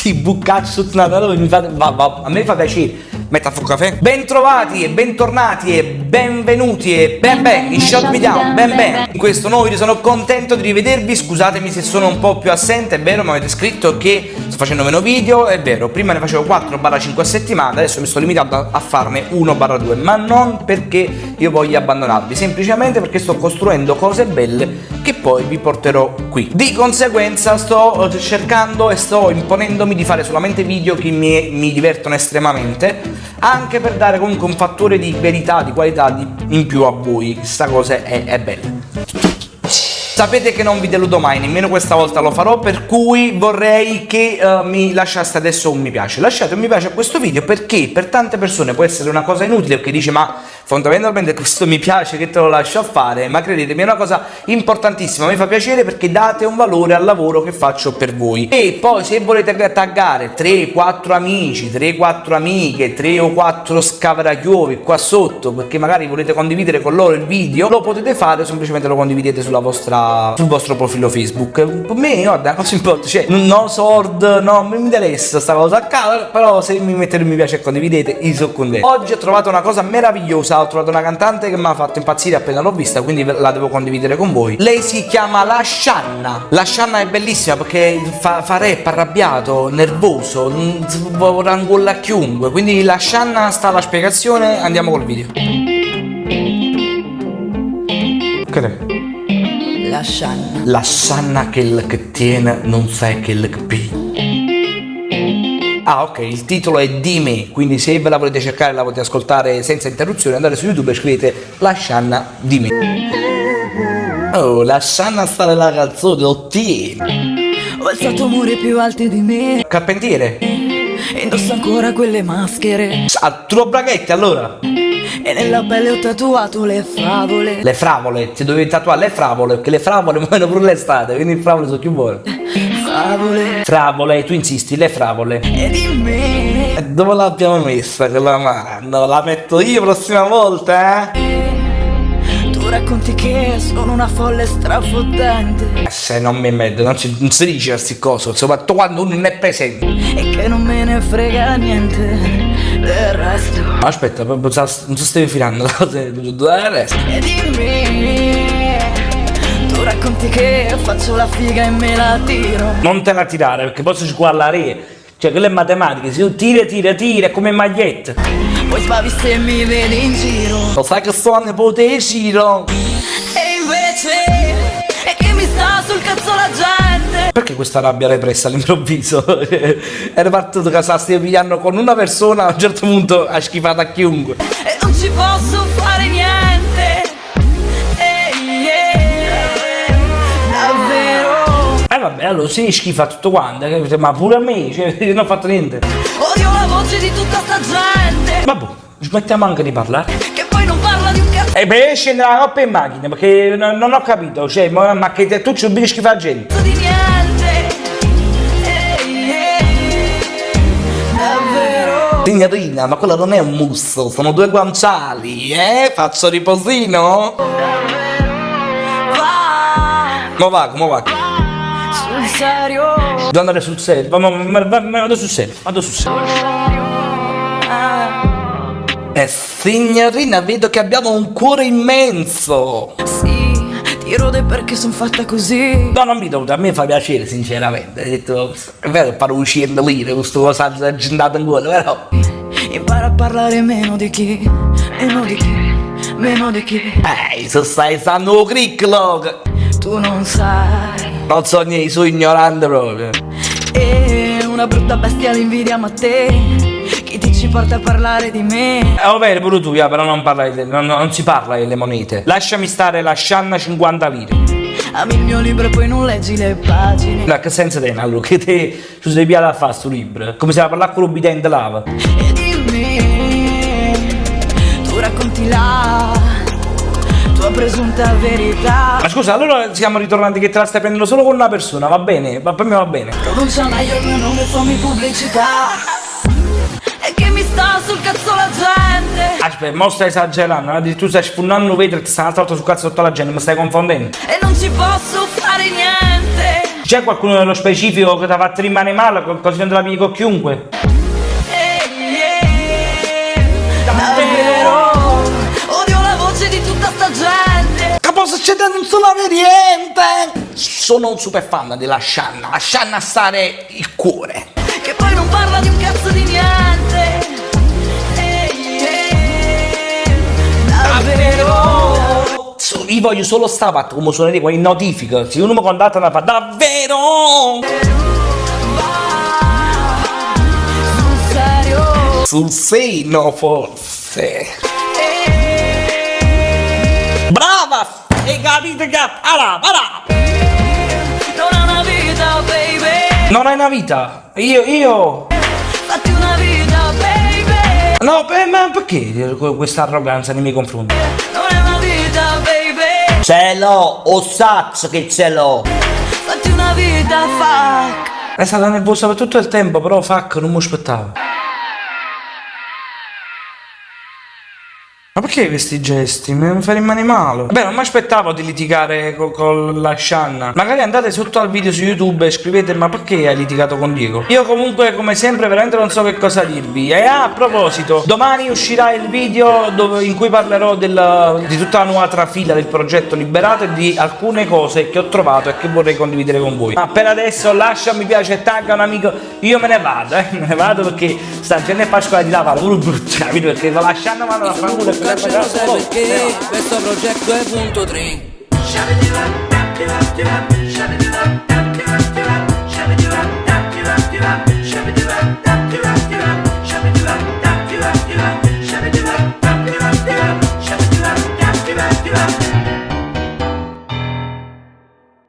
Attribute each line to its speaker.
Speaker 1: sti buccacci tutto Natale, mi fate, a me fa piacere. Metta a fuoco caffè. Bentrovati e bentornati e benvenuti e ben in Shot Me Down, ben. In questo nuovo video sono contento di rivedervi, scusatemi se sono un po' più assente, è vero, mi avete scritto che sto facendo meno video, è vero, prima ne facevo 4-5 a settimana, adesso mi sto limitando a farne 1-2, ma non perché io voglia abbandonarvi, semplicemente perché sto costruendo cose belle che poi vi porterò qui. Di conseguenza sto cercando e sto imponendomi di fare solamente video che mi divertono estremamente, anche per dare comunque un fattore di verità, di qualità in più a voi. Questa cosa è bella. Sapete che non vi deludo mai, nemmeno questa volta lo farò, per cui vorrei che mi lasciaste adesso un mi piace. Lasciate un mi piace a questo video perché per tante persone può essere una cosa inutile, perché dice ma fondamentalmente questo mi piace che te lo lascio a fare, ma credetemi è una cosa importantissima, mi fa piacere perché date un valore al lavoro che faccio per voi. E poi se volete taggare 3-4 amici, 3-4 amiche, 3 o 4 scavarachiovi qua sotto, perché magari volete condividere con loro il video, lo potete fare, semplicemente lo condividete sul vostro profilo Facebook. Per me guarda, cosa importa, cioè no sword, no, mi interessa sta cosa, però se mi mettete un mi piace e condividete, io sono contento. Oggi ho trovato una cosa meravigliosa, ho trovato una cantante che mi ha fatto impazzire appena l'ho vista, quindi la devo condividere con voi. Lei si chiama La Shanna. La Shanna è bellissima perché fa rap arrabbiato, nervoso, rangolla chiunque, quindi La Shanna sta alla spiegazione, andiamo col video. Che è? La Shanna che il che tiene non sa che il che pi. Ah ok, il titolo è Di me, quindi se ve la volete cercare la potete ascoltare senza interruzione, andate su YouTube e scrivete La Shanna Di me. Oh, La Shanna sta nella canzone, ottieni.
Speaker 2: Ho alzato muri più alti di me,
Speaker 1: Carpentiere.
Speaker 2: indosso ancora quelle maschere,
Speaker 1: Tu lo braghetti allora?
Speaker 2: e nella pelle ho tatuato le favole.
Speaker 1: Le fravole, ti dovevi tatuare le fravole, perché le fravole muoiono pure l'estate, quindi le fravole sono più buone.
Speaker 2: Favole.
Speaker 1: Fravole, tu insisti, le fravole.
Speaker 2: E di me.
Speaker 1: E dove l'abbiamo messa quella mano? La metto io prossima volta,
Speaker 2: Tu racconti che sono una folle strafottente,
Speaker 1: Se non mi metto, non si dice queste cose, soprattutto quando uno non è presente.
Speaker 2: e che non me ne frega niente del resto.
Speaker 1: Aspetta, non si stavi filando le cose del resto.
Speaker 2: E di me. Tu racconti che faccio la figa e me la tiro.
Speaker 1: Non te la tirare, perché posso squallare. Cioè, quelle matematiche, se io tira, è come maglietta.
Speaker 2: Poi spavi se mi vedi in giro.
Speaker 1: Lo sai che sto a nipote Ciro?
Speaker 2: E invece è che mi sta sul cazzo la gente.
Speaker 1: Perché questa rabbia repressa all'improvviso? Era partito che la stai pigliando con una persona, a un certo punto ha schifato a chiunque.
Speaker 2: E non ci posso fare niente. Davvero.
Speaker 1: Vabbè, allora si schifa tutto quanto, ma pure a me, cioè, non ho fatto niente.
Speaker 2: Odio la voce di tutta sta gente,
Speaker 1: Vabbè, smettiamo anche di parlare.
Speaker 2: che poi non parla di un cazzo
Speaker 1: E beh, scendere la coppa in macchina, perché non ho capito, cioè, ma che tu ci devi schifare gente.
Speaker 2: di niente. Davvero.
Speaker 1: Signorina, ma quello non è un musso, sono 2 guanciali, Faccio riposino?
Speaker 2: Va
Speaker 1: Come va?
Speaker 2: sul serio.
Speaker 1: Devo andare sul serio, vado sul serio, Signorina, vedo che abbiamo un cuore immenso.
Speaker 2: Sì, ti rode perché sono fatta così.
Speaker 1: No, non mi dovete, a me fa piacere sinceramente. Ho detto, è vero, fare un scendolino, questo cosa aggendato in cuore, però.
Speaker 2: Impara a parlare meno di chi.
Speaker 1: Se stai stando criccolo.
Speaker 2: Tu non sai.
Speaker 1: Non so niente, sono ignorante proprio.
Speaker 2: E una brutta bestia l'invidia a te. Chi ti ci porta a parlare di me?
Speaker 1: Va bene, pure tu, però non si parla delle monete. Lasciami stare la Shanna 50 lire.
Speaker 2: Ami il mio libro e poi non leggi le pagine.
Speaker 1: Ma che senso tiene allora? Che te ci sei piato a fare sto libro? Come se la parlare con l'obbidente lava.
Speaker 2: E dimmi, tu racconti la tua presunta verità.
Speaker 1: Ma scusa, allora siamo ritornati che te la stai prendendo solo con una persona, va bene? Ma per me va bene.
Speaker 2: Pronuncia meglio il mio nome, fammi pubblicità. E che mi sta sul cazzo la gente.
Speaker 1: Aspetta, mo stai esagerando, tu stai spugnando vetro e ti stai un'altra volta sul cazzo sotto la gente, mi stai confondendo.
Speaker 2: E non ci posso fare niente.
Speaker 1: C'è qualcuno nello specifico che ti ha fatto rimanere male, così non te la pigli con chiunque?
Speaker 2: Davvero odio la voce di tutta sta gente.
Speaker 1: Capo, succede non solo niente. Sono un super fan della Shanna. La Shanna stare il cuore.
Speaker 2: Che poi non parla di un cazzo di niente. Davvero
Speaker 1: Io voglio solo sta parte come suonerei qua in notifica. Se uno mi contatta la fa davvero.
Speaker 2: sul serio.
Speaker 1: Sul seno forse. Brava! Hai capito che... Ara!
Speaker 2: Non è una vita, baby.
Speaker 1: Non hai una vita. Io...
Speaker 2: Fatti una vita, baby.
Speaker 1: No, ma perché questa arroganza nei miei confronti?
Speaker 2: Non è una vita, baby.
Speaker 1: Ce l'ho, o sazzo che ce l'ho.
Speaker 2: Fatti una vita, fuck.
Speaker 1: È stata nervosa per tutto il tempo, però fuck, non mi aspettavo. Ma perché questi gesti? Mi fa rimanere male. Beh, non mi aspettavo di litigare con la Shanna. Magari andate sotto al video su YouTube e scrivete ma perché hai litigato con Diego? Io comunque, come sempre, veramente non so che cosa dirvi. E a proposito, domani uscirà il video in cui parlerò di tutta la nuova trafila del progetto Liberato e di alcune cose che ho trovato e che vorrei condividere con voi. Ma per adesso lascia mi piace e tagga un amico. Io me ne vado perché sta gente è Pasqua di lavare pure brutta, capito? Perché la Shanna mi la fa pure.
Speaker 3: Lo sai perché questo progetto è punto 3.